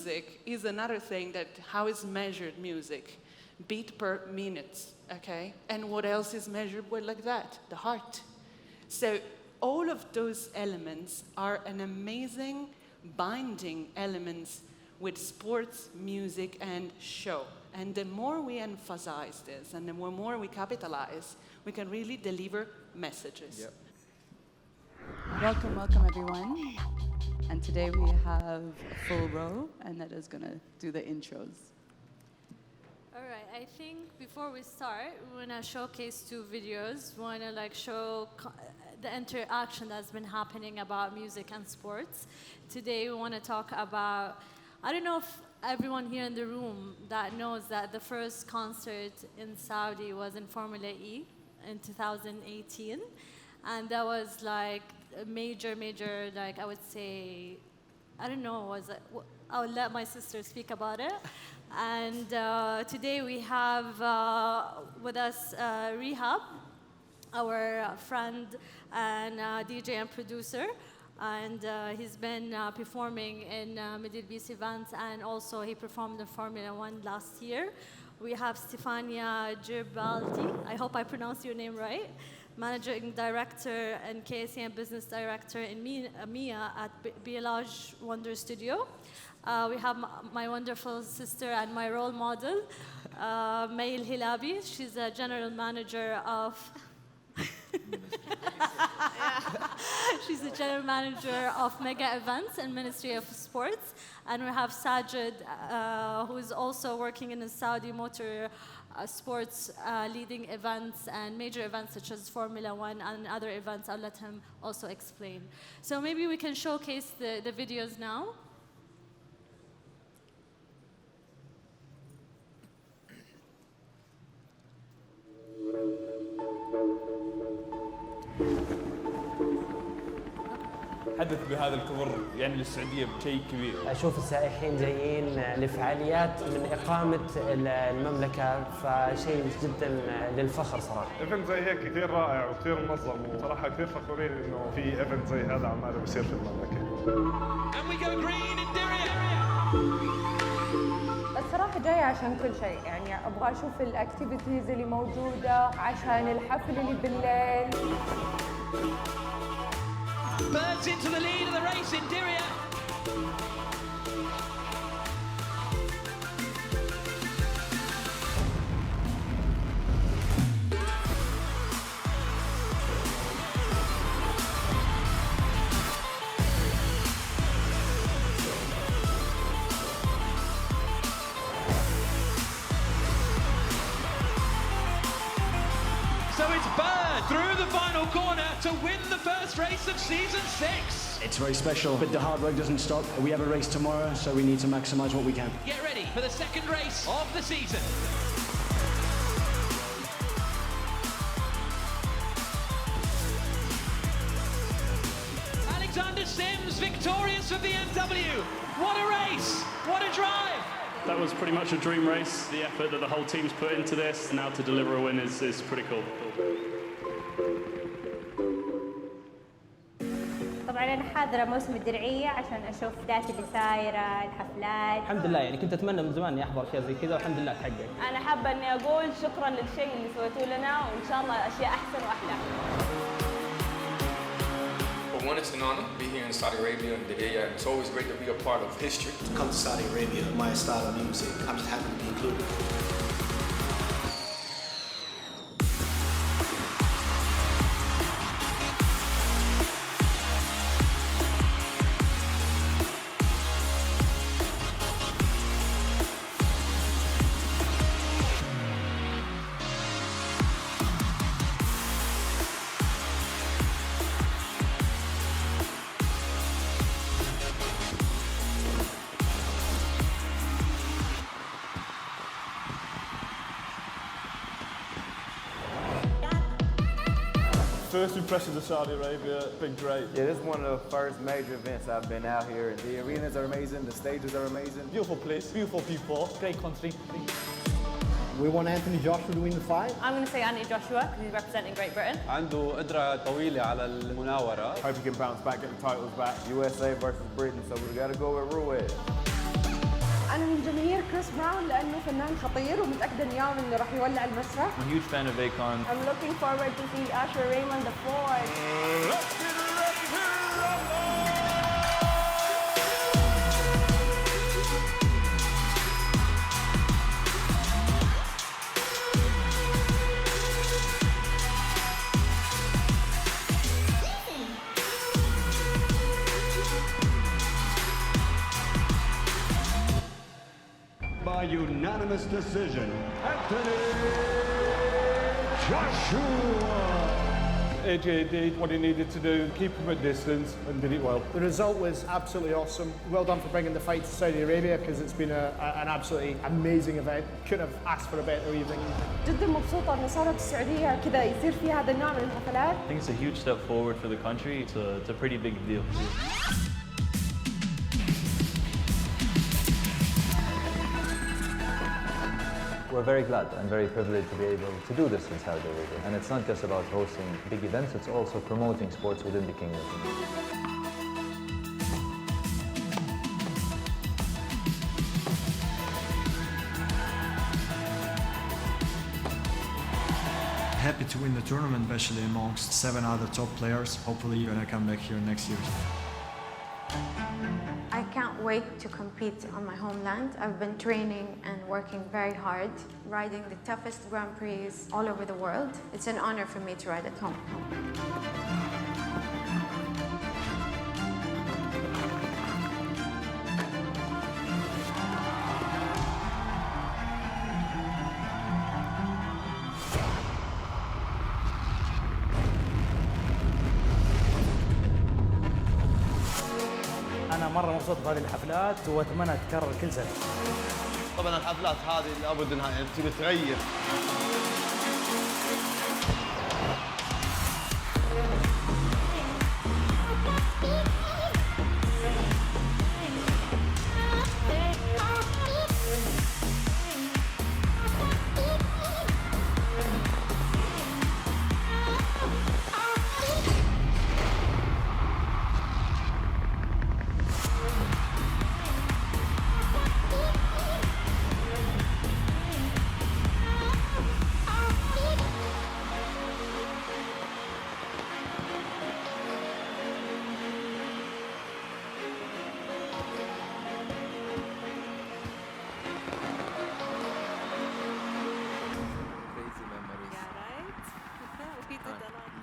music is another thing that how is measured music? Beat per minute, okay? And what else is measurable like that? The heart. So all of those elements are an amazing binding elements with sports, music, and show. And the more we emphasize this, and the more we capitalize, we can really deliver messages. Yep. Welcome everyone. And today we have a full row, and that is gonna do the intros. All right, I think before we start, we wanna showcase 2 videos. We wanna show the interaction that's been happening about music and sports. Today we wanna talk about, I don't know if everyone here in the room that knows that the first concert in Saudi was in Formula E in 2018. And that was like a major, like I would say, I don't know, I'll let my sister speak about it. And today we have with us Rehab, our friend and DJ and producer. And he's been performing in Middle East events, and also he performed in Formula 1 last year. We have Stefania Garibaldi, I hope I pronounced your name right, Managing Director and KSA and Business Director in MIA at BLH Wonder Studio. We have my wonderful sister and my role model, Mai AlHelabi. She's a General Manager of She's the General Manager of Mega Events and Ministry of Sports. And we have Sajid, who is also working in the Saudi motor sports, leading events and major events such as Formula 1 and other events. I'll let him also explain. So maybe we can showcase the videos now. حدث بهذا الكبر يعني للسعودية بشيء كبير. أشوف السائحين جايين لفعاليات من إقامة المملكة، فشيء جدا للفخر صراحة. ايفنت زي هيك كثير رائع وكثير منظم، وصراحة كثير فخورين إنه في ايفنت زي هذا عماله بيصير في المملكة. And we go green in Diriyah. الصراحة جاية عشان كل شيء، يعني أبغى أشوف الأكتيفيتيز اللي موجودة عشان الحفل اللي بالليل. Birds into the lead of the race in Diriyah. So it's Bird through the final corner to win the first race of season 6. It's very special, but the hard work doesn't stop. We have a race tomorrow, so we need to maximize what we can. Get ready for the second race of the season. Alexander Sims victorious for BMW. What a race, what a drive. That was pretty much a dream race. The effort that the whole team's put into this, now to deliver a win is pretty cool. طبعا أنا حاضرة موسم الدرعية عشان أشوف الأحداث اللي سايرة، الحفلات. الحمد لله، يعني كنت أتمنى من زمان إني أحضر أشياء زي كذا، والحمد لله تحقق. أنا حابة إني أقول شكراً للشيء اللي سويتوه لنا، وإن شاء الله أشياء أحسن وأحلى. For one, it's an honor to be here in Saudi Arabia and Diriyah. It's always great to be a part of history. To come to Saudi Arabia, my style of music, I'm just happy to be included. First impressions of Saudi Arabia, been great. Yeah, this is one of the first major events I've been out here. The arenas are amazing, the stages are amazing. Beautiful place, beautiful people, great country. We want Anthony Joshua to win the fight. I'm going to say Anthony Joshua because he's representing Great Britain. عنده قدرة طويلة على المناورة. Hope he can bounce back, get the titles back. USA versus Britain, so we got to go with Ruiz. فنان خطير ومتأكدة إن يوم إنه راح يولع المسرح. I'm a huge fan of Akon. I'm looking forward to see Usher Raymond the Fourth. Let's get ready to rumble! By unanimous decision, Anthony Joshua. AJ did what he needed to do, keep him at distance, and did it well. The result was absolutely awesome. Well done for bringing the fight to Saudi Arabia because it's been an absolutely amazing event. Couldn't have asked for a better evening. جدا مبسوطة إن صارت السعودية كذا يصير فيها هذا النوع من الحفلات. I think it's a huge step forward for the country. It's a pretty big deal. We're very glad and very privileged to be able to do this in Saudi Arabia. And it's not just about hosting big events, it's also promoting sports within the kingdom. Happy to win the tournament, especially amongst 7 other top players. Hopefully you're gonna come back here next year. I can't wait to compete on my homeland. I've been training and working very hard, riding the toughest Grand Prix all over the world. It's an honor for me to ride at home. أنا مرة مبسوط بهذه الحفلات وأتمنى تتكرر كل سنة. طبعا الحفلات هذه لابد انها تبي تغير.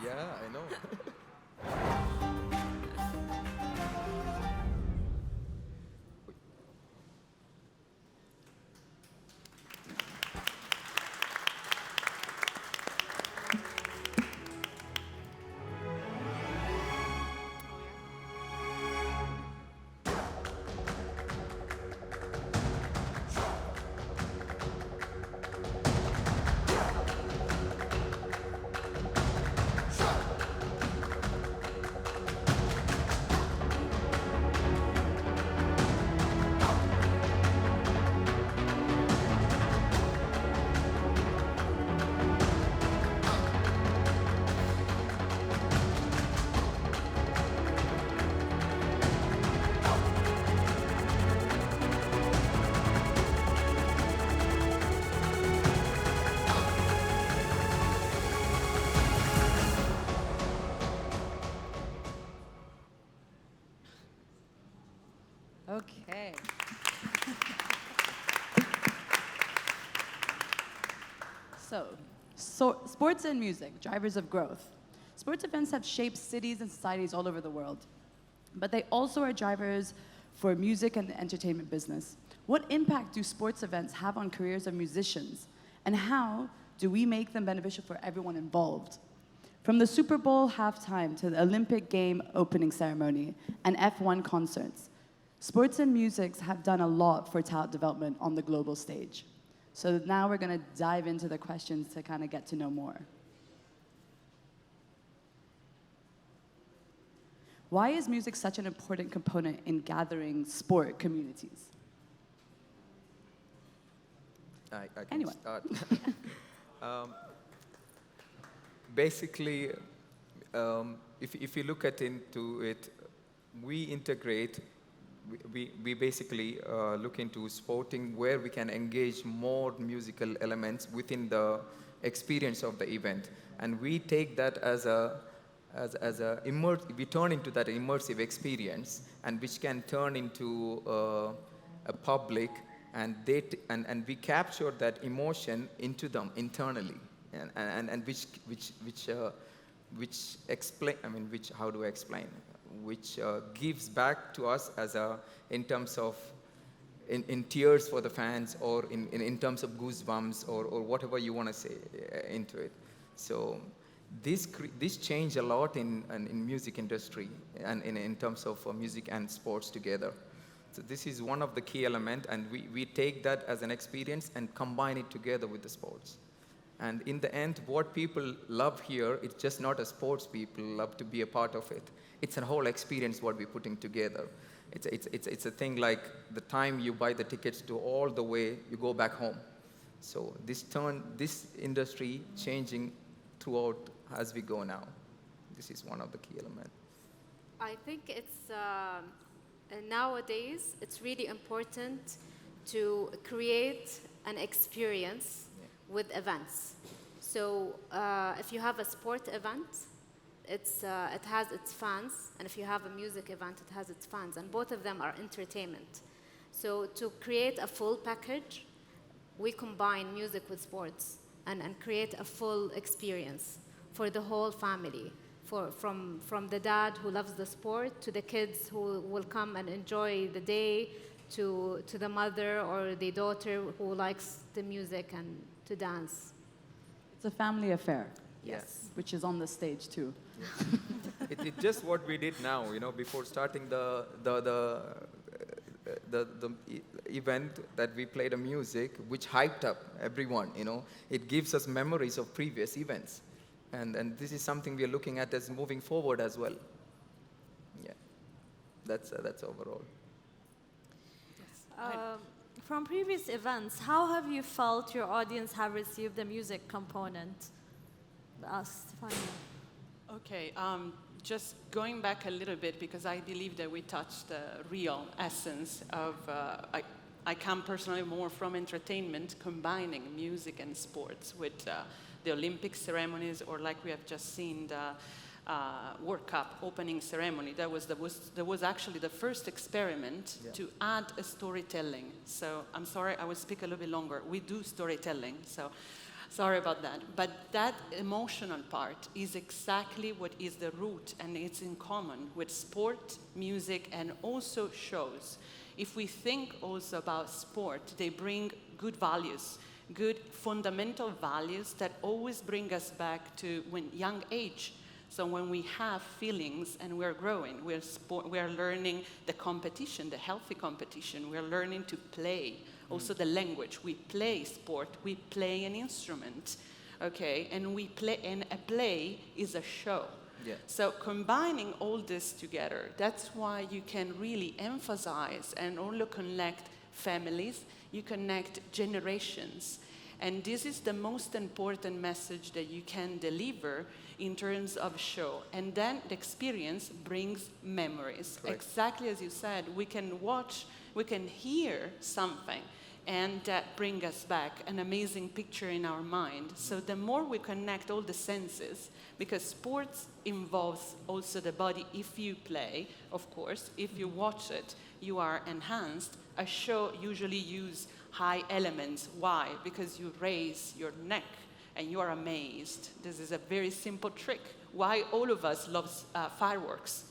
Yeah, I know. Okay. So, sports and music, drivers of growth. Sports events have shaped cities and societies all over the world, but they also are drivers for music and the entertainment business. What impact do sports events have on careers of musicians, and how do we make them beneficial for everyone involved? From the Super Bowl halftime to the Olympic game opening ceremony and F1 concerts, sports and music have done a lot for talent development on the global stage. So now we're going to dive into the questions to kind of get to know more. Why is music such an important component in gathering sport communities? I can start. Basically, if you look into it, we integrate we basically look into sporting where we can engage more musical elements within the experience of the event, and we take that we turn into that immersive experience, and which can turn into a public, and we capture that emotion into them internally, and which explain, I mean, which, how do I explain, which gives back to us as in terms of in tears for the fans, or in terms of goosebumps, or whatever you want to say into it. So this changed a lot in music industry, and in terms of music and sports together. So this is one of the key elements, and we take that as an experience and combine it together with the sports. And in the end, what people love here, it's just not a sports people love to be a part of it. It's a whole experience what we're putting together. It's a thing like the time you buy the tickets to all the way you go back home. So this industry changing throughout as we go now. This is one of the key elements. I think it's nowadays it's really important to create an experience with events. So if you have a sport event, it has its fans, and if you have a music event, it has its fans, and both of them are entertainment. So to create a full package, we combine music with sports and create a full experience for the whole family, from the dad who loves the sport, to the kids who will come and enjoy the day, to the mother or the daughter who likes the music and to dance. It's a family affair. Yes. Which is on the stage too. It's just what we did now, you know, before starting the event, that we played a music which hyped up everyone, you know. It gives us memories of previous events. And this is something we are looking at as moving forward as well. Yeah, that's overall. From previous events, how have you felt your audience have received the music component? Stefania. Okay, just going back a little bit, because I believe that we touched the real essence of, I come personally more from entertainment, combining music and sports with the Olympic ceremonies, or like we have just seen the World Cup opening ceremony. That was actually the first experiment to add a storytelling. So I'm sorry, I will speak a little bit longer. We do storytelling, so sorry about that. But that emotional part is exactly what is the root, and it's in common with sport, music, and also shows. If we think also about sport, they bring good values, good fundamental values that always bring us back to when young age. So when we have feelings and we're growing, we're learning the competition, the healthy competition. We're learning to play. Also the language. We play sport. We play an instrument, okay? And we play, and a play is a show. Yeah. So combining all this together, that's why you can really emphasize and also connect families. You connect generations. And this is the most important message that you can deliver in terms of show. And then the experience brings memories. Correct. Exactly as you said, we can watch, we can hear something, and that bring us back an amazing picture in our mind. So the more we connect all the senses, because sports involves also the body. If you play, of course, if you watch it, you are enhanced. A show usually use high elements. Why? Because you raise your neck and you are amazed. This is a very simple trick. Why all of us love fireworks?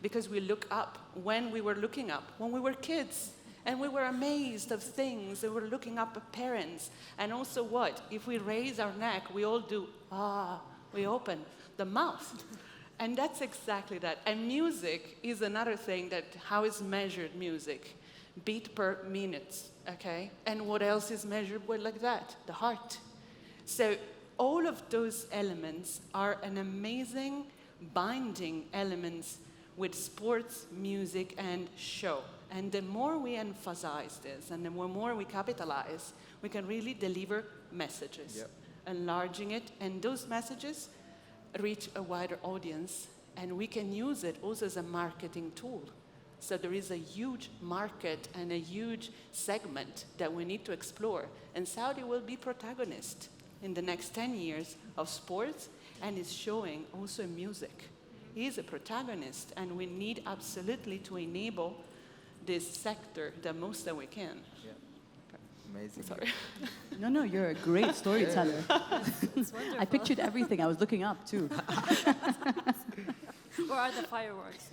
Because we look up. When we were looking up, when we were kids, and we were amazed of things, and we were looking up at parents. And also what? If we raise our neck, we all do, we open the mouth. And that's exactly that. And music is another thing that, how is measured music? Beat per minute, okay? And what else is measured with like that? The heart. So all of those elements are an amazing binding elements with sports, music, and show. And the more we emphasize this, and the more we capitalize, we can really deliver messages, enlarging it, and those messages reach a wider audience, and we can use it also as a marketing tool. So there is a huge market and a huge segment that we need to explore. And Saudi will be protagonist in the next 10 years of sports, and is showing also in music. He is a protagonist, and we need absolutely to enable this sector the most that we can. Yeah. Amazing. Sorry. No, you're a great storyteller. It's wonderful. I pictured everything. I was looking up too. Where are the fireworks?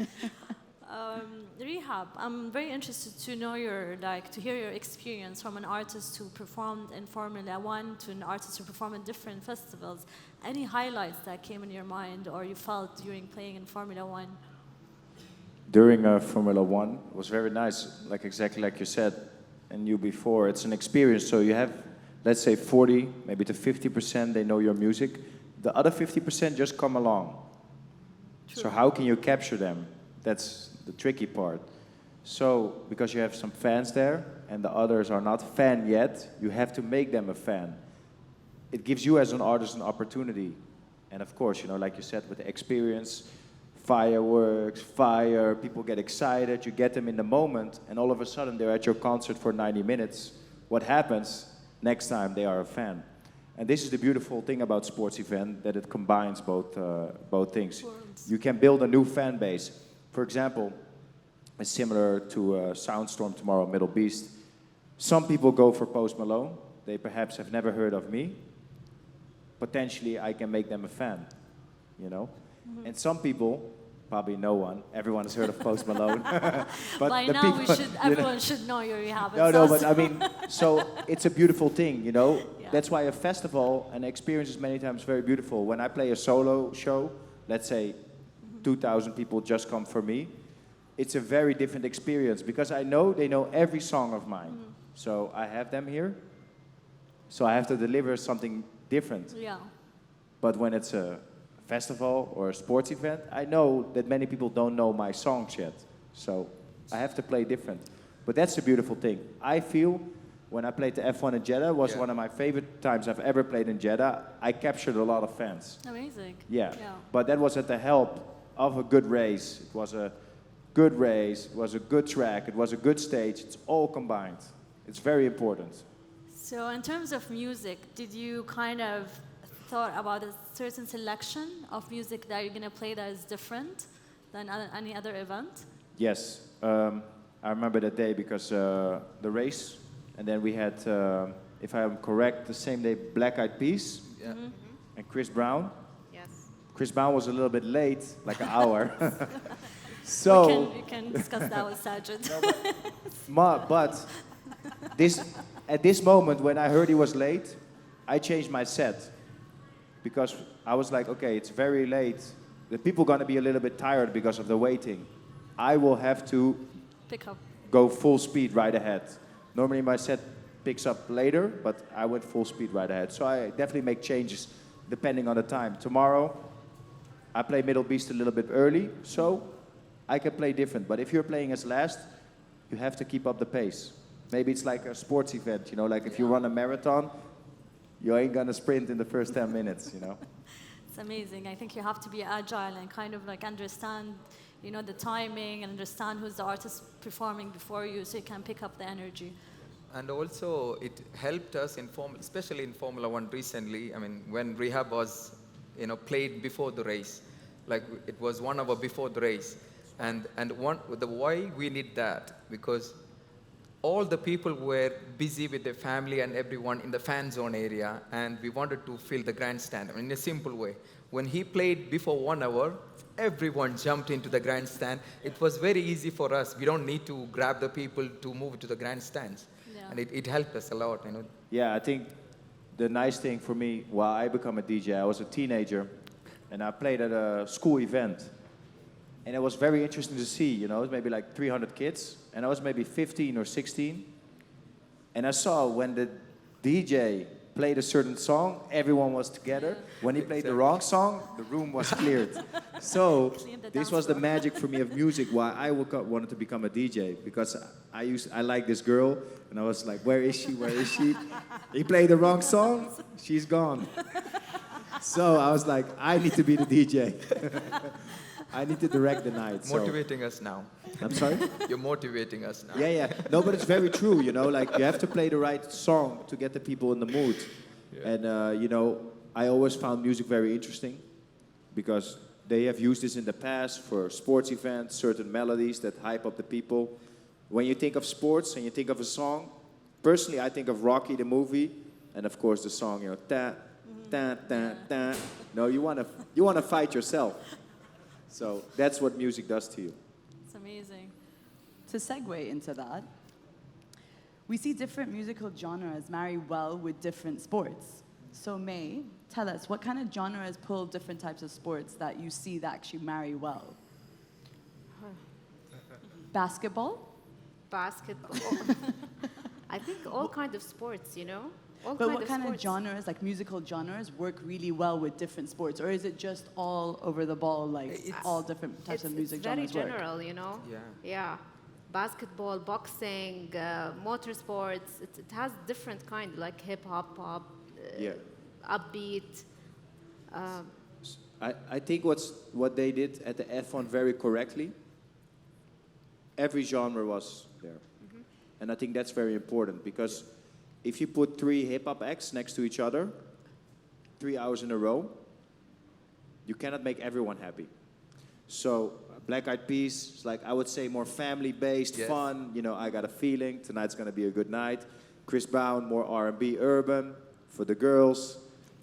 Rehab, I'm very interested to know to hear your experience from an artist who performed in Formula One to an artist who performed in different festivals. Any highlights that came in your mind or you felt during playing in Formula One? During Formula One, it was very nice, exactly like you said, and you before. It's an experience, so you have, let's say 40, maybe to 50%, they know your music. The other 50% just come along. True. So how can you capture them? That's the tricky part. So, because you have some fans there, and the others are not fan yet, you have to make them a fan. It gives you as an artist an opportunity. And of course, like you said, with the experience, fireworks, fire, people get excited, you get them in the moment, and all of a sudden they're at your concert for 90 minutes. What happens? Next time they are a fan. And this is the beautiful thing about sports event, that it combines both things. You can build a new fan base. For example, it's similar to Soundstorm tomorrow, Middle Beast. Some people go for Post Malone. They perhaps have never heard of me. Potentially, I can make them a fan, Mm-hmm. And some people, probably no one, everyone has heard of Post Malone. But by the now, people, everyone should know your Rehab. No, but I mean, so it's a beautiful thing, Yeah. That's why a festival and experience is many times very beautiful. When I play a solo show, let's say 2,000 people just come for me, it's a very different experience because I know they know every song of mine. Mm-hmm. So I have them here, so I have to deliver something different. Yeah. But when it's a festival or a sports event, I know that many people don't know my songs yet. So I have to play different. But that's the beautiful thing. I feel when I played the F1 in Jeddah, was one of my favorite times I've ever played in Jeddah. I captured a lot of fans. Amazing. Yeah. But that was at the help of a good race. It was a good race, it was a good track, it was a good stage. It's all combined. It's very important. So in terms of music, did you kind of thought about a certain selection of music that you're going to play that is different than any other event? Yes. I remember that day because the race, and then we had, if I'm correct, the same day Black Eyed Peas and Chris Brown. Yes. Chris Brown was a little bit late, like an hour. So we can discuss that with Sajid. But at this moment, when I heard he was late, I changed my set. Because I was like, okay, it's very late. The people are going to be a little bit tired because of the waiting. I will have to go full speed right ahead. Normally my set picks up later, but I went full speed right ahead. So I definitely make changes depending on the time. Tomorrow, I play Middle Beast a little bit early, so I can play different. But if you're playing as last, you have to keep up the pace. Maybe it's like a sports event, like if you run a marathon, you ain't gonna sprint in the first 10 minutes, It's amazing. I think you have to be agile and kind of understand, the timing and understand who's the artist performing before you so you can pick up the energy. And also, it helped us especially in Formula One recently. I mean, when Rehab was, played before the race, it was 1 hour before the race, and why we need that, because all the people were busy with their family and everyone in the fan zone area, and we wanted to fill the grandstand in a simple way. When he played before 1 hour, everyone jumped into the grandstand. It was very easy for us. We don't need to grab the people to move to the grandstands. Yeah. And it helped us a lot. Yeah, I think the nice thing for me, while I become a DJ, I was a teenager, and I played at a school event. And it was very interesting to see, it was maybe like 300 kids, and I was maybe 15 or 16. And I saw when the DJ played a certain song, everyone was together. When he played the wrong song, the room was cleared. So this was the magic for me of music, why I wanted to become a DJ, because I like this girl, and I was like, where is she, where is she? He played the wrong song, she's gone. So I was like, I need to be the DJ. I need to direct the night. So. Motivating us now. I'm sorry? You're motivating us now. Yeah. No, but it's very true, you know, like you have to play the right song to get the people in the mood. Yeah. And, you know, I always found music very interesting because they have used this in the past for sports events, certain melodies that hype up the people. When you think of sports and you think of a song, personally, I think of Rocky, the movie, and of course the song, you know, ta, ta, ta, ta. No, you wanna fight yourself. So that's what music does to you. It's amazing. To segue into that, we see different musical genres marry well with different sports. So May, tell us, what kind of genres pull different types of sports that you see that actually marry well? Basketball? Basketball. I think all kind of sports, you know? But what kind of genres, like musical genres, work really well with different sports? Or is it just all over the ball, like all different types of music genres work? It's very general, you know? Yeah. Basketball, boxing, motorsports, it has different kind, like hip-hop, pop, upbeat. I think what they did at the F1 very correctly, every genre was there. And I think that's very important because if you put 3 hip-hop acts next to each other, 3 hours in a row, you cannot make everyone happy. So Black Eyed Peas is like, I would say more family-based, fun. You know, I got a feeling tonight's gonna be a good night. Chris Brown, more R&B, urban for the girls.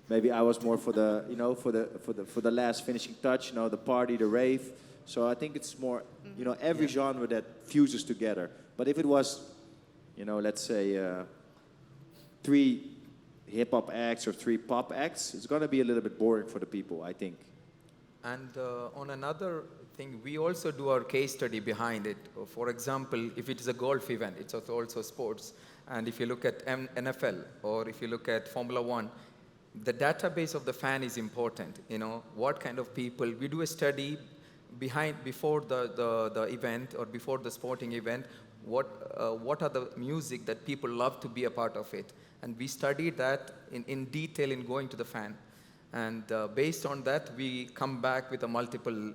Maybe I was more for the, you know, for the last finishing touch. You know, the party, the rave. So I think it's more, you know, every genre that fuses together. But if it was, you know, let's say 3 hip-hop acts or 3 pop acts, it's gonna be a little bit boring for the people, I think. And on another thing, we also do our case study behind it. For example, if it is a golf event, it's also sports. And if you look at NFL or if you look at Formula 1, the database of the fan is important. You know, what kind of people, we do a study before the event or before the sporting event, what are the music that people love to be a part of it. And we study that in detail in going to the fan. And based on that, we come back with a multiple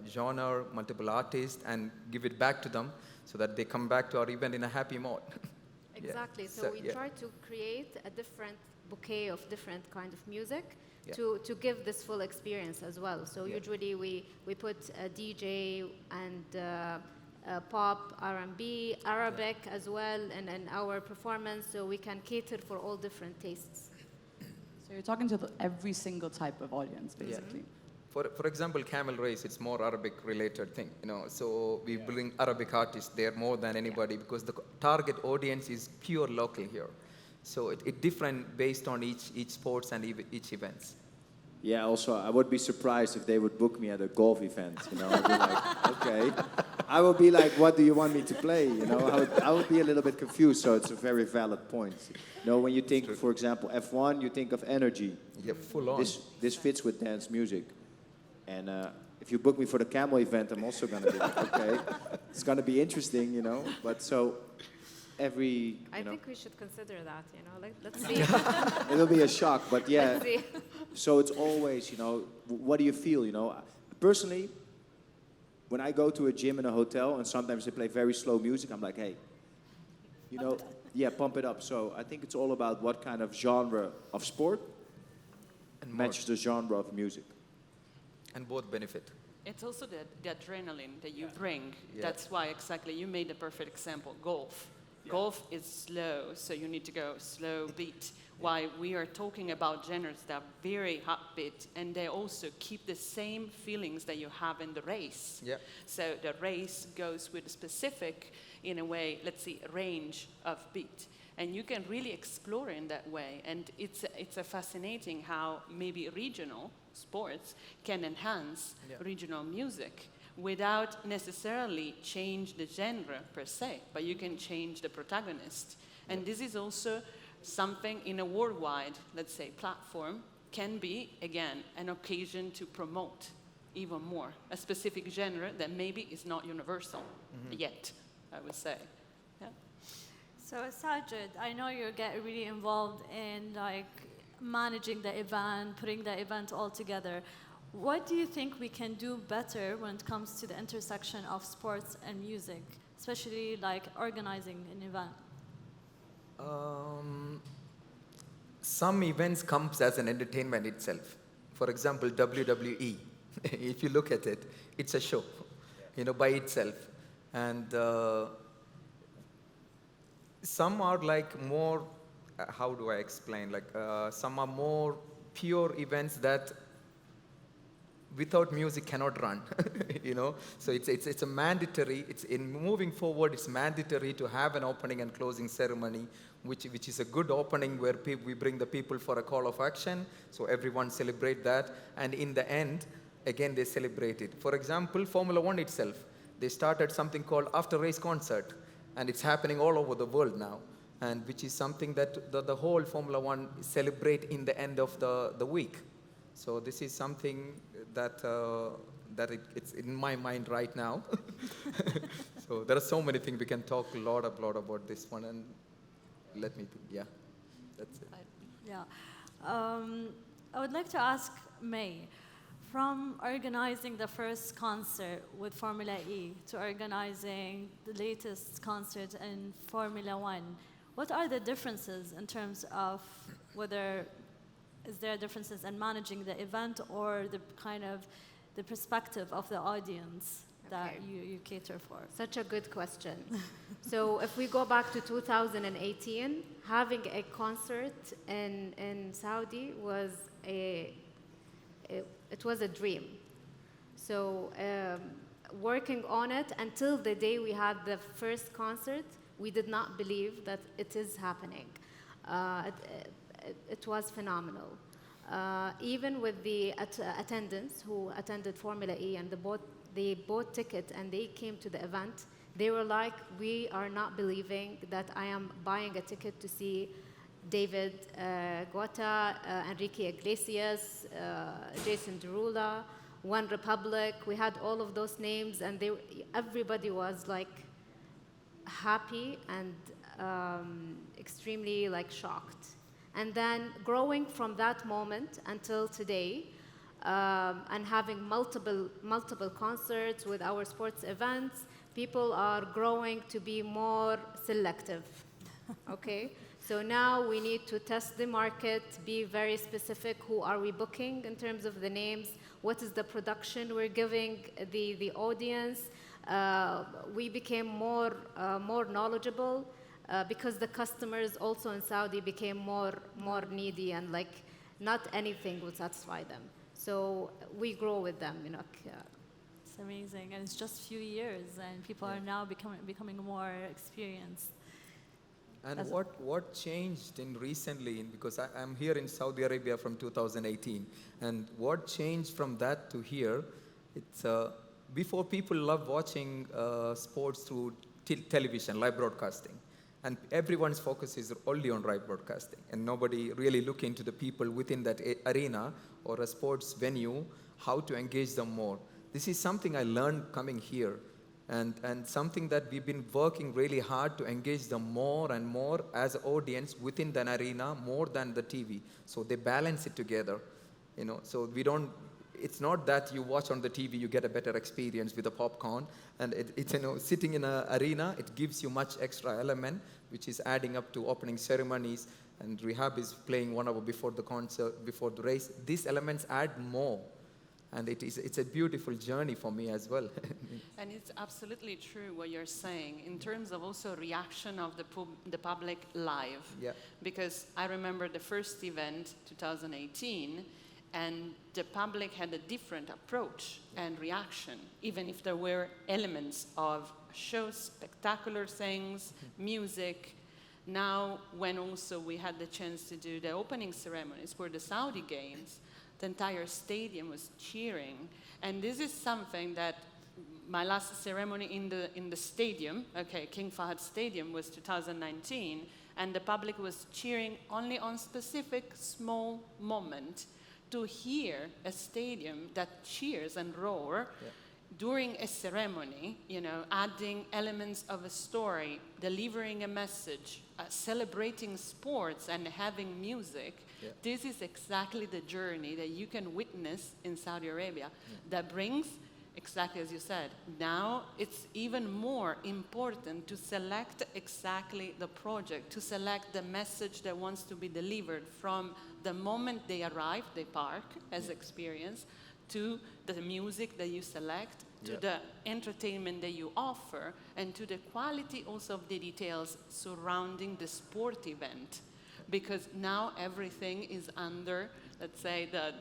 genre, multiple artists, and give it back to them so that they come back to our event in a happy mode. Exactly. So we try to create a different bouquet of different kind of music to give this full experience as well. So usually we put a DJ and pop, R&B, Arabic as well in our performance, so we can cater for all different tastes. So you're talking to every single type of audience, basically. For example, Camel Race, it's more Arabic-related thing, you know. So we bring Arabic artists there more than anybody because the target audience is pure local here. So it's different based on each sports and each events. Yeah, also, I would be surprised if they would book me at a golf event, you know. I'd be like, okay. I would be like, what do you want me to play, you know? I would be a little bit confused, so it's a very valid point. You know, when you think, for example, F1, you think of energy. Yeah, full on. This fits with dance music. And if you book me for the Camel event, I'm also going to be like, okay, it's going to be interesting, you know. But so every, I think we should consider that, you know. Like, let's see. It'll be a shock, but yeah. Let's see. So it's always, you know, what do you feel, you know? Personally, when I go to a gym in a hotel and sometimes they play very slow music, I'm like, hey, you know, pump it up. So I think it's all about what kind of genre of sport matches the genre of music. And both benefit. It's also the adrenaline that you bring. That's why exactly you made the perfect example, golf. Golf is slow, so you need to go slow beat. Why we are talking about genres that are very upbeat, and they also keep the same feelings that you have in the race. So the race goes with a specific, in a way, let's see, range of beat. And you can really explore in that way. And it's a fascinating how maybe regional sports can enhance regional music without necessarily change the genre per se, but you can change the protagonist. And this is also something in a worldwide, let's say, platform can be, again, an occasion to promote even more a specific genre that maybe is not universal yet, I would say. So Sajid, I know you get really involved in like managing the event, putting the event all together. What do you think we can do better when it comes to the intersection of sports and music, especially like organizing an event? Some events comes as an entertainment itself. For example, WWE. If you look at it, it's a show, by itself. And some are like more, how do I explain? Like some are more pure events that without music cannot run, So it's a mandatory, it's in moving forward, it's mandatory to have an opening and closing ceremony, which is a good opening where we bring the people for a call of action, so everyone celebrate that, and in the end, again they celebrate it. For example, Formula One itself, they started something called after race concert, and it's happening all over the world now, and which is something that the whole Formula One celebrate in the end of the week. So this is something that it's in my mind right now. So there are so many things we can talk a lot about this one, and let me think. Yeah, that's it. Yeah, I would like to ask May, from organizing the first concert with Formula E to organizing the latest concert in Formula One, what are the differences in terms of whether is there differences in managing the event or the kind of the perspective of the audience that you cater for? Such a good question. So if we go back to 2018, having a concert in Saudi was it was a dream. So working on it until the day we had the first concert, we did not believe that it is happening. It was phenomenal. Even with the attendants who attended Formula E and they bought ticket and they came to the event, they were like, we are not believing that I am buying a ticket to see David Guetta, Enrique Iglesias, Jason Derulo, One Republic. We had all of those names, and everybody was like happy and extremely like shocked. And then growing from that moment until today, and having multiple concerts with our sports events, people are growing to be more selective, okay? So now we need to test the market, be very specific. Who are we booking in terms of the names? What is the production we're giving the audience? We became more knowledgeable because the customers also in Saudi became more needy, and like not anything would satisfy them. So we grow with them, It's amazing, and it's just a few years, and people are now becoming more experienced. And what changed recently, because I'm here in Saudi Arabia from 2018, and what changed from that to here, it's before people loved watching sports through television, live broadcasting. And everyone's focus is only on live broadcasting, and nobody really look into the people within that arena or a sports venue, how to engage them more. This is something I learned coming here, and something that we've been working really hard to engage them more and more as an audience within the arena, more than the TV. So they balance it together, so we don't, it's not that you watch on the TV, you get a better experience with the popcorn, and it's sitting in an arena, it gives you much extra element, which is adding up to opening ceremonies, and Rehab is playing 1 hour before the concert, before the race. These elements add more, and it's a beautiful journey for me as well. And it's absolutely true what you're saying in terms of also reaction of the public live. Yeah. Because I remember the first event, 2018, and the public had a different approach and reaction, even if there were elements of shows, spectacular things, music. Now, when also we had the chance to do the opening ceremonies for the Saudi Games, the entire stadium was cheering. And this is something that my last ceremony in the stadium, King Fahd Stadium, was 2019, and the public was cheering only on specific small moment. To hear a stadium that cheers and roar, during a ceremony, adding elements of a story, delivering a message, celebrating sports and having music, this is exactly the journey that you can witness in Saudi Arabia that brings, exactly as you said, now it's even more important to select exactly the project, to select the message that wants to be delivered from the moment they arrive, they park as experience, to the music that you select, to the entertainment that you offer, and to the quality also of the details surrounding the sport event. Because now everything is under, let's say, the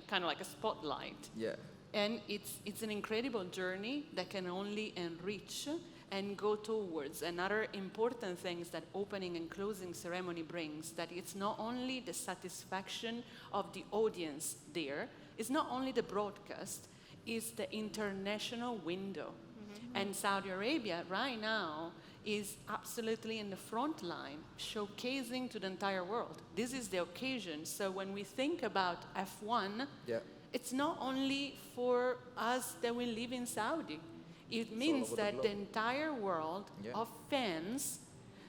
kind of like a spotlight. Yeah. And it's an incredible journey that can only enrich and go towards another important things that opening and closing ceremony brings, that it's not only the satisfaction of the audience there, it's not only the broadcast, it's the international window. And Saudi Arabia right now is absolutely in the front line, showcasing to the entire world. This is the occasion. So when we think about F1, it's not only for us that we live in Saudi. It means that the entire world of fans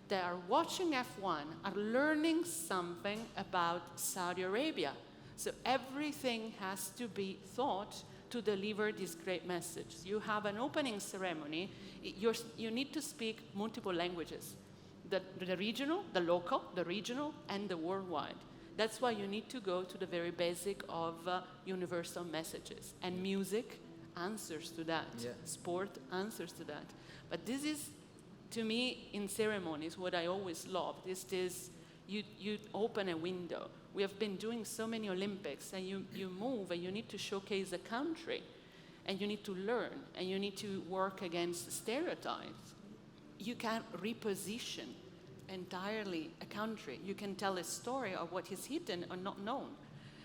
that are watching F1 are learning something about Saudi Arabia. So everything has to be thought to deliver this great message. You have an opening ceremony, you need to speak multiple languages. The regional, the local, the regional, and the worldwide. That's why you need to go to the very basic of universal messages. And music answers to that. Sport answers to that. But this is, to me, in ceremonies, what I always love. You open a window. We have been doing so many Olympics, and you move, and you need to showcase a country, and you need to learn, and you need to work against stereotypes. You can reposition entirely a country. You can tell a story of what is hidden or not known.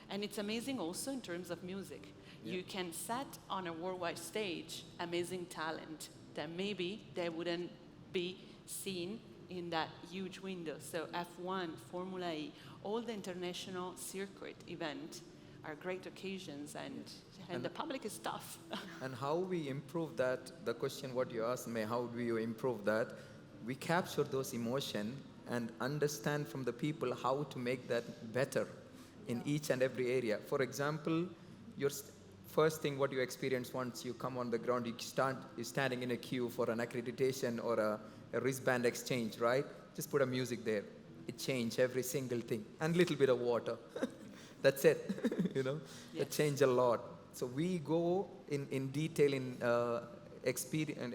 And it's amazing also in terms of music. You can set on a worldwide stage amazing talent that maybe they wouldn't be seen in that huge window. So F1, Formula E, all the international circuit events are great occasions, and the public is tough. And how we improve that, the question what you asked me, how do you improve that? We capture those emotions and understand from the people how to make that better in each and every area. For example, your first thing what you experience once you come on the ground, you're standing in a queue for an accreditation or a wristband exchange, right? Just put a music there. It changes every single thing. And a little bit of water. That's it, It changes a lot. So we go in detail in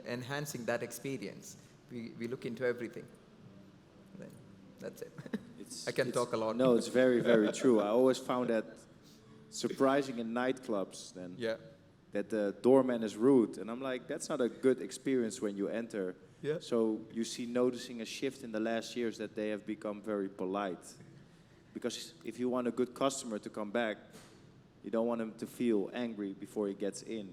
enhancing that experience. We look into everything. Then that's it. I can talk a lot. No, it's very, very true. I always found that surprising in nightclubs then. That the doorman is rude. And I'm like, that's not a good experience when you enter. So you see noticing a shift in the last years that they have become very polite. Because if you want a good customer to come back, you don't want him to feel angry before he gets in.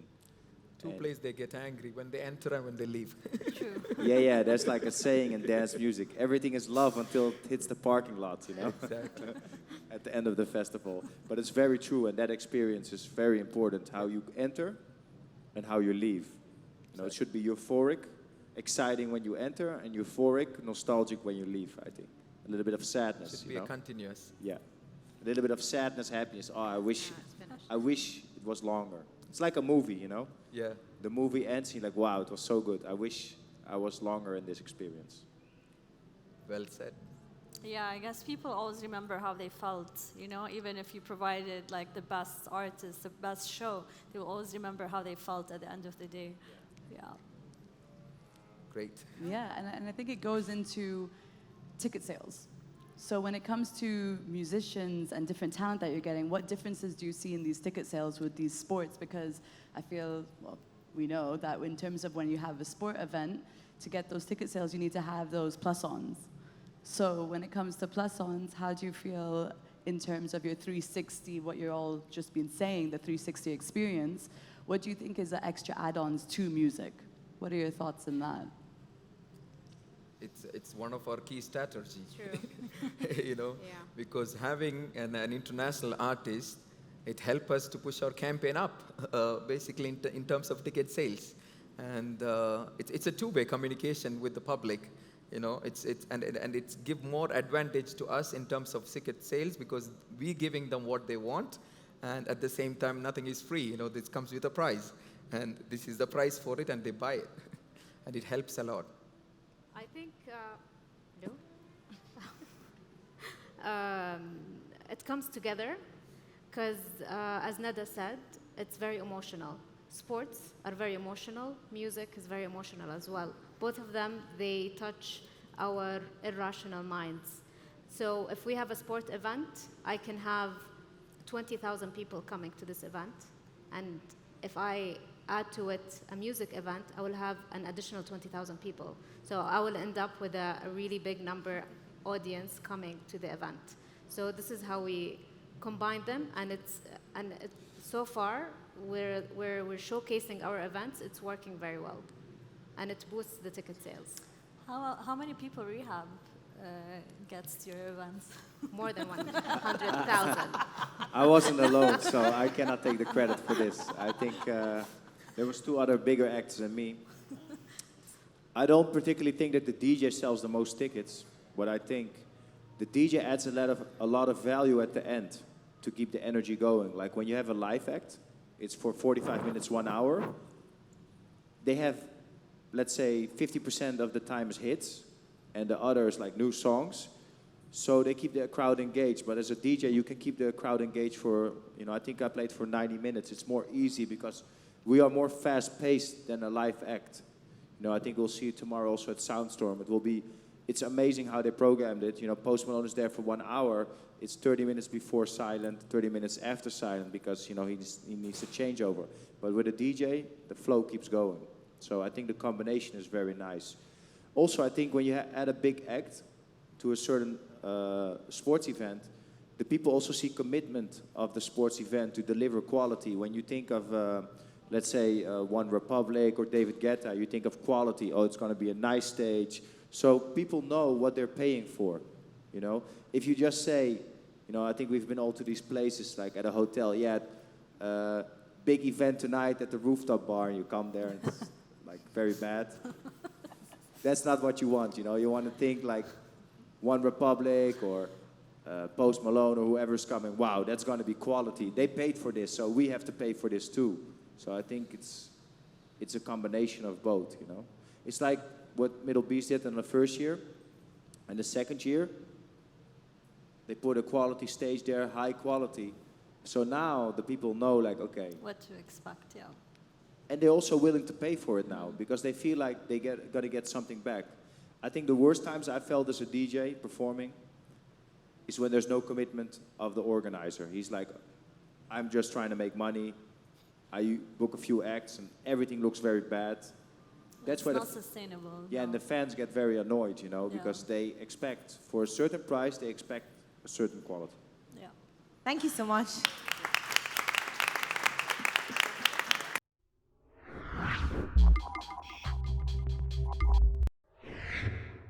Two places they get angry, when they enter and when they leave. True. Yeah, that's like a saying in dance music. Everything is love until it hits the parking lot, Exactly. At the end of the festival. But it's very true, and that experience is very important, how you enter and how you leave. It should be euphoric, exciting when you enter, and euphoric, nostalgic when you leave, I think. A little bit of sadness, Should be a continuous. Yeah. A little bit of sadness, happiness. Oh, I wish it was longer. It's like a movie, Yeah. The movie ends, you're like, wow, it was so good. I wish I was longer in this experience. Well said. Yeah, I guess people always remember how they felt, even if you provided like the best artist, the best show, they will always remember how they felt at the end of the day. Yeah. Great. Yeah, and I think it goes into ticket sales. So when it comes to musicians and different talent that you're getting, what differences do you see in these ticket sales with these sports? Because I feel, we know that in terms of when you have a sport event, to get those ticket sales, you need to have those plus-ons. So when it comes to plus-ons, how do you feel in terms of your 360, what you're all just been saying, the 360 experience? What do you think is the extra add-ons to music? What are your thoughts on that? It's one of our key strategies. True. Because having an international artist it helped us to push our campaign up, basically in terms of ticket sales. And it's a two-way communication with the public. You know, it's give more advantage to us in terms of ticket sales because we're giving them what they want, and at the same time, nothing is free. You know, this comes with a price, and this is the price for it, and they buy it, and it helps a lot. I think it comes together because, as Nada said, it's very emotional. Sports are very emotional. Music is very emotional as well. Both of them, they touch our irrational minds. So if we have a sport event, I can have 20,000 people coming to this event. And if I add to it a music event, I will have an additional 20,000 people. So I will end up with a really big number audience coming to the event. So this is how we combine them, and so far we're showcasing our events. It's working very well, and it boosts the ticket sales. How many people rehab gets to your events? More than 100,000. I wasn't alone, so I cannot take the credit for this. I think there was two other bigger acts than me. I don't particularly think that the DJ sells the most tickets, but I think the DJ adds a lot of value at the end to keep the energy going. Like when you have a live act, it's for 45 minutes, 1 hour. They have, let's say, 50% of the time is hits, and the others like new songs. So they keep the crowd engaged. But as a DJ, you can keep the crowd engaged for, you know, I think I played for 90 minutes. It's more easy because we are more fast-paced than a live act. You know, I think we'll see it tomorrow also at Soundstorm. It's amazing how they programmed it. You know, Post Malone is there for 1 hour. It's 30 minutes before silent, 30 minutes after silent because, you know, he needs a changeover. But with a DJ, the flow keeps going. So I think the combination is very nice. Also, I think when you add a big act to a certain sports event, the people also see commitment of the sports event to deliver quality. When you think of, let's say, One Republic or David Guetta, you think of quality. Oh, it's going to be a nice stage. So people know what they're paying for, you know. If you just say, you know, I think we've been all to these places, like at a hotel, big event tonight at the rooftop bar, and you come there and it's like very bad. That's not what you want, you know. You want to think like One Republic or Post Malone or whoever's coming, wow, that's going to be quality. They paid for this, so we have to pay for this too. So I think it's a combination of both, you know. It's like what Middle Beast did in the first year, and the second year, they put a quality stage there, high quality. So now the people know, like, okay. What to expect, yeah. And they're also willing to pay for it now because they feel like they got to get something back. I think the worst times I felt as a DJ performing is when there's no commitment of the organizer. He's like, I'm just trying to make money. I book a few acts and everything looks very bad. That's it's not sustainable. Yeah, no. and the fans get very annoyed, you know, because they expect, for a certain price, they expect a certain quality. Yeah. Thank you so much.